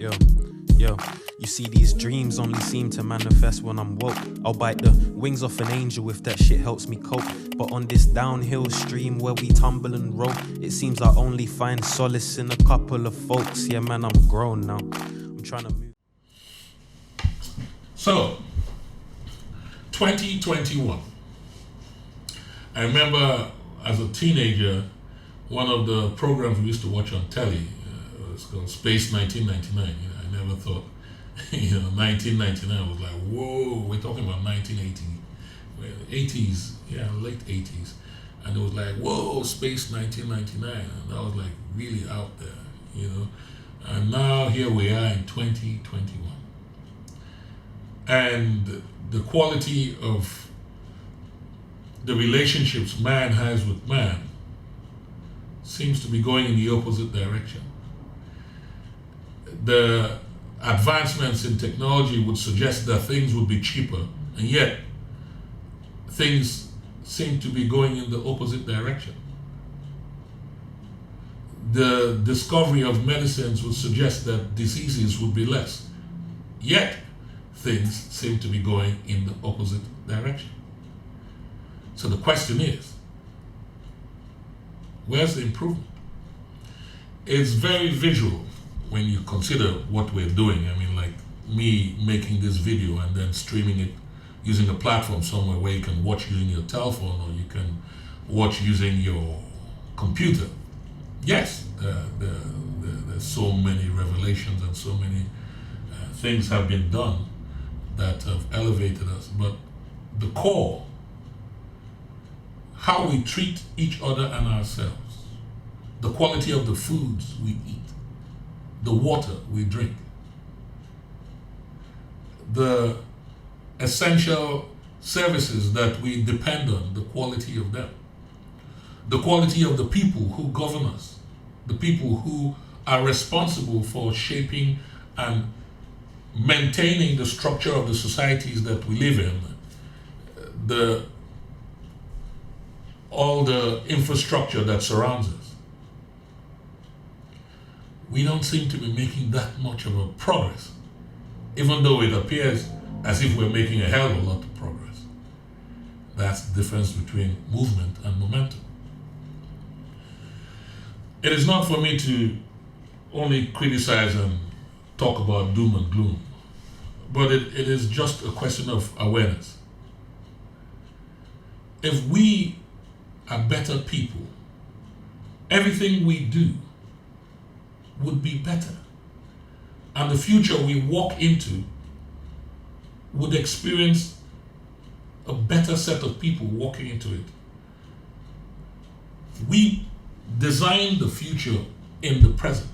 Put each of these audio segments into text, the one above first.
Yo, yo, you see these dreams only seem to manifest when I'm woke. I'll bite the wings off an angel if that shit helps me cope. But on this downhill stream where we tumble and roll, it seems I only find solace in a couple of folks. Yeah man, I'm grown now, I'm trying to move. So, 2021. I remember as a teenager, one of the programs we used to watch on telly, was called Space 1999. I never thought, 1999 was like, whoa, we're talking about 1980, 80s, late 80s. And it was like, whoa, Space 1999. And that was like really out there, And now here we are in 2021. And the quality of the relationships man has with man seems to be going in the opposite direction. The advancements in technology would suggest that things would be cheaper, and yet things seem to be going in the opposite direction. The discovery of medicines would suggest that diseases would be less, yet things seem to be going in the opposite direction. So the question is, where's the improvement? It's very visual when you consider what we're doing. I mean, like me making this video and then streaming it using a platform somewhere where you can watch using your telephone or you can watch using your computer. Yes, there's so many revelations and so many things have been done that have elevated us, but the core, how we treat each other and ourselves, the quality of the foods we eat, the water we drink, the essential services that we depend on, the quality of them, the quality of the people who govern us, the people who are responsible for shaping and maintaining the structure of the societies that we live in, all the infrastructure that surrounds us. We don't seem to be making that much of a progress, even though it appears as if we're making a hell of a lot of progress. That's the difference between movement and momentum. It is not for me to only criticize and talk about doom and gloom, but it is just a question of awareness. If we are better people, everything we do would be better. And the future we walk into would experience a better set of people walking into it. We design the future in the present.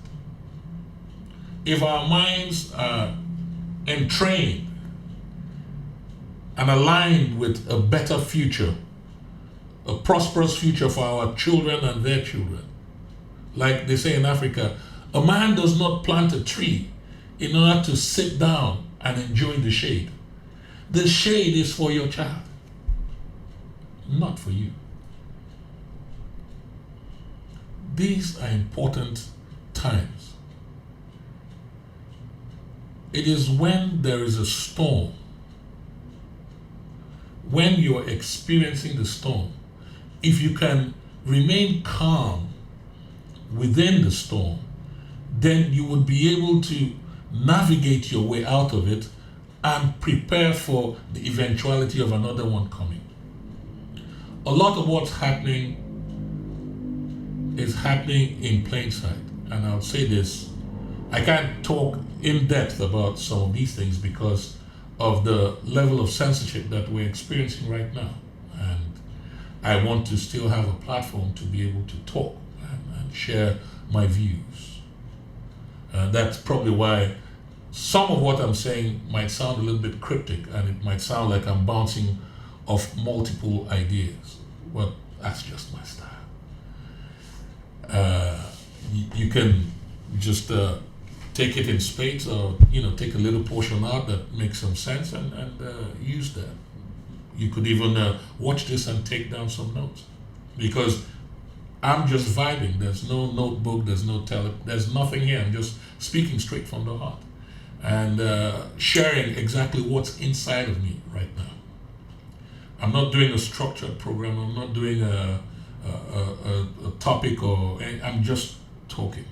If our minds are entrained and aligned with a better future, a prosperous future for our children and their children. Like they say in Africa, a man does not plant a tree in order to sit down and enjoy the shade. The shade is for your child, not for you. These are important times. It is when there is a storm, when you're experiencing the storm, if you can remain calm within the storm, then you would be able to navigate your way out of it and prepare for the eventuality of another one coming. A lot of what's happening is happening in plain sight. And I'll say this, I can't talk in depth about some of these things because of the level of censorship that we're experiencing right now. And I want to still have a platform to be able to talk and share my views. That's probably why some of what I'm saying might sound a little bit cryptic and it might sound like I'm bouncing off multiple ideas, but that's just my style. You can just take it in spades or take a little portion out that makes some sense and use that. You could even watch this and take down some notes, because I'm just vibing. There's no notebook, there's nothing here. I'm just speaking straight from the heart and sharing exactly what's inside of me right now. I'm not doing a structured program. I'm not doing a topic I'm just talking.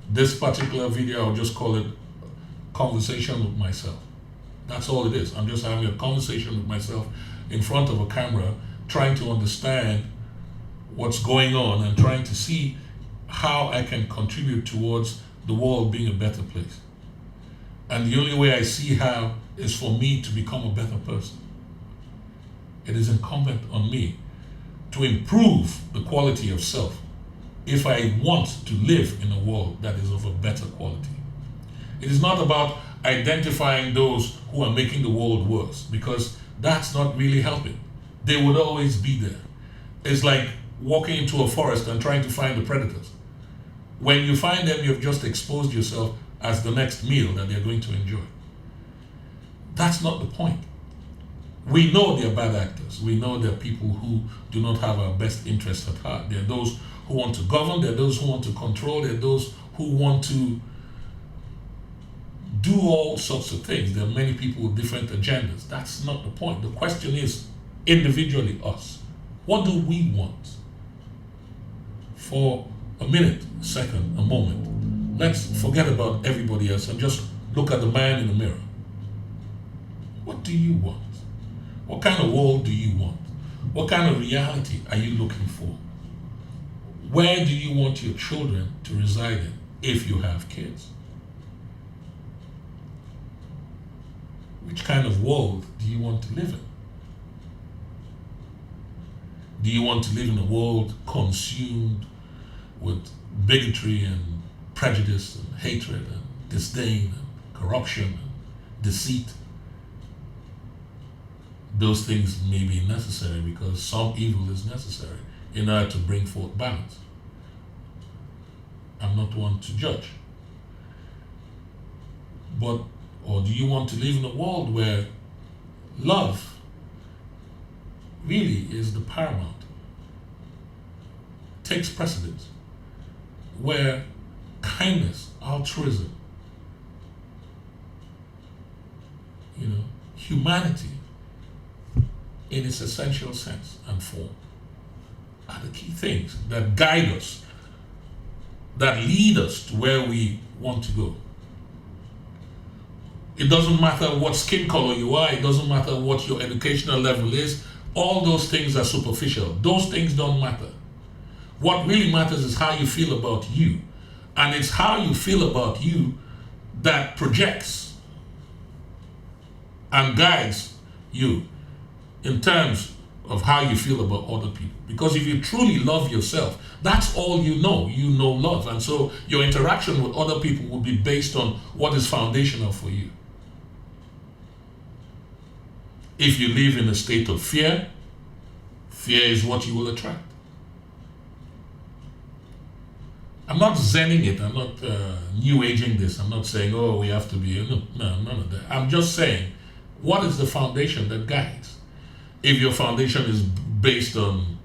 This particular video, I'll just call it conversation with myself. That's all it is. I'm just having a conversation with myself in front of a camera, trying to understand what's going on and trying to see how I can contribute towards the world being a better place. And the only way I see how is for me to become a better person. It is incumbent on me to improve the quality of self if I want to live in a world that is of a better quality. It is not about identifying those who are making the world worse, because that's not really helping. They would always be there. It's like walking into a forest and trying to find the predators. When you find them, you've just exposed yourself as the next meal that they're going to enjoy. That's not the point. We know they're bad actors. We know they're people who do not have our best interests at heart. They're those who want to govern. They're those who want to control. They're those who want to do all sorts of things. There are many people with different agendas. That's not the point. The question is, individually, us. What do we want? For a minute, a second, a moment, let's forget about everybody else and just look at the man in the mirror. What do you want? What kind of world do you want? What kind of reality are you looking for? Where do you want your children to reside in if you have kids? Which kind of world do you want to live in? Do you want to live in a world consumed with bigotry and prejudice and hatred and disdain and corruption and deceit? Those things may be necessary because some evil is necessary in order to bring forth balance. I'm not one to judge. Or do you want to live in a world where love really is the paramount, takes precedence, where kindness, altruism, humanity in its essential sense and form are the key things that guide us, that lead us to where we want to go. It doesn't matter what skin color you are, it doesn't matter what your educational level is, all those things are superficial. Those things don't matter. What really matters is how you feel about you. And it's how you feel about you that projects and guides you in terms of how you feel about other people. Because if you truly love yourself, that's all you know. You know love. And so your interaction with other people will be based on what is foundational for you. If you live in a state of fear, fear is what you will attract. I'm not zenning it. I'm not new aging this. I'm not saying, oh, we have to be, no, none of that. I'm just saying, what is the foundation that guides? If your foundation is based on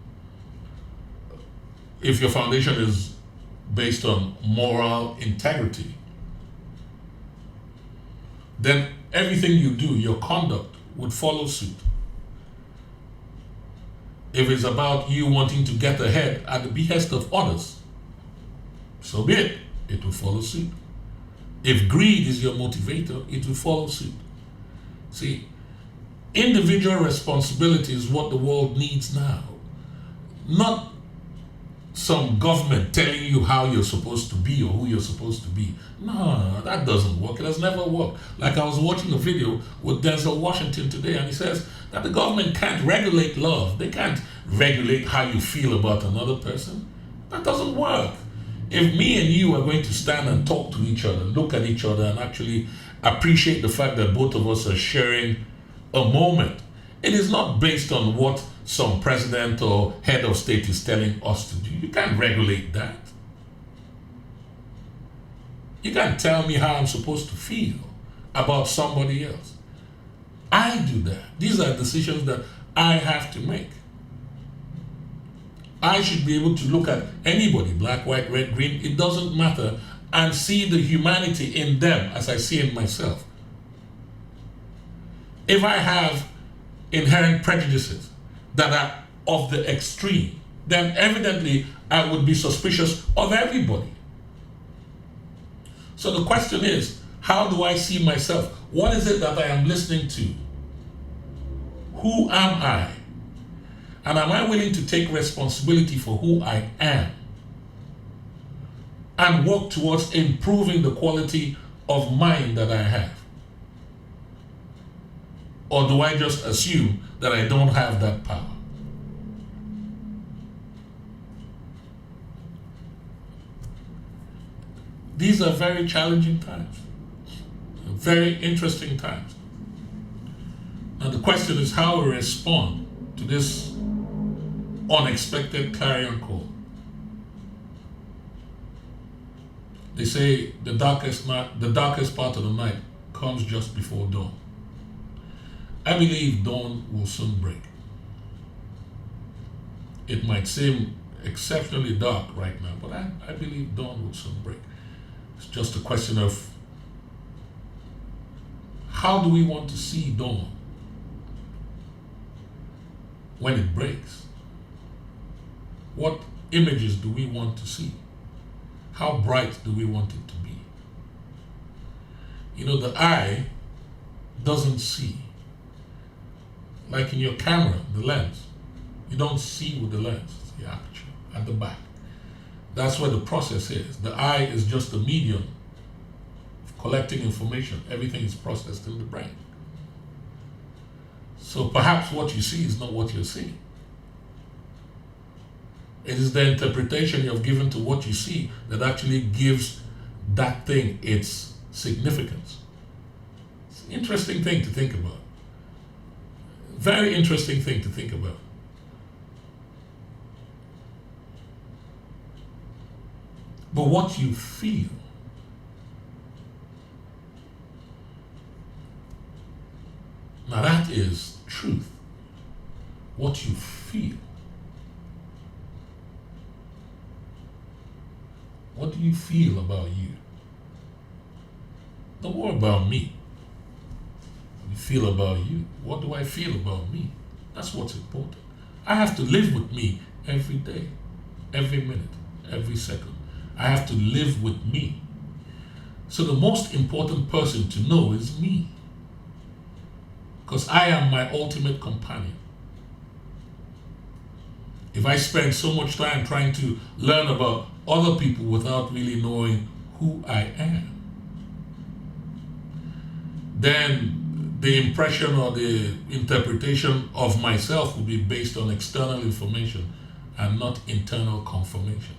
moral integrity, then everything you do, your conduct, would follow suit. If it's about you wanting to get ahead at the behest of others, so be it. It will follow suit. If greed is your motivator, it will follow suit. See, individual responsibility is what the world needs now. Not some government telling you how you're supposed to be or who you're supposed to be. No, that doesn't work. It has never worked. Like I was watching a video with Denzel Washington today, and he says that the government can't regulate love. They can't regulate how you feel about another person. That doesn't work. If me and you are going to stand and talk to each other, look at each other, and actually appreciate the fact that both of us are sharing a moment, it is not based on what some president or head of state is telling us to do. You can't regulate that. You can't tell me how I'm supposed to feel about somebody else. I do that. These are decisions that I have to make. I should be able to look at anybody, black, white, red, green, it doesn't matter, and see the humanity in them as I see in myself. If I have inherent prejudices that are of the extreme, then evidently I would be suspicious of everybody. So the question is, how do I see myself? What is it that I am listening to? Who am I? And am I willing to take responsibility for who I am and work towards improving the quality of mind that I have? Or do I just assume that I don't have that power? These are very challenging times, very interesting times. And the question is how we respond to this unexpected clarion call. They say the darkest part of the night comes just before dawn. I believe dawn will soon break. It might seem exceptionally dark right now, but I believe dawn will soon break. It's just a question of how do we want to see dawn when it breaks? What images do we want to see? How bright do we want it to be? You know, the eye doesn't see. Like in your camera, the lens, you don't see with the lens, it's the aperture at the back. That's where the process is. The eye is just a medium of collecting information. Everything is processed in the brain. So perhaps what you see is not what you're seeing. It is the interpretation you've given to what you see that actually gives that thing its significance. It's an interesting thing to think about. Very interesting thing to think about. But what you feel, now that is truth. What you feel. What do you feel about you? Don't worry about me. What do you feel about you? What do I feel about me? That's what's important. I have to live with me every day, every minute, every second. I have to live with me. So the most important person to know is me, because I am my ultimate companion. If I spend so much time trying to learn about other people without really knowing who I am, then the impression or the interpretation of myself will be based on external information and not internal confirmation.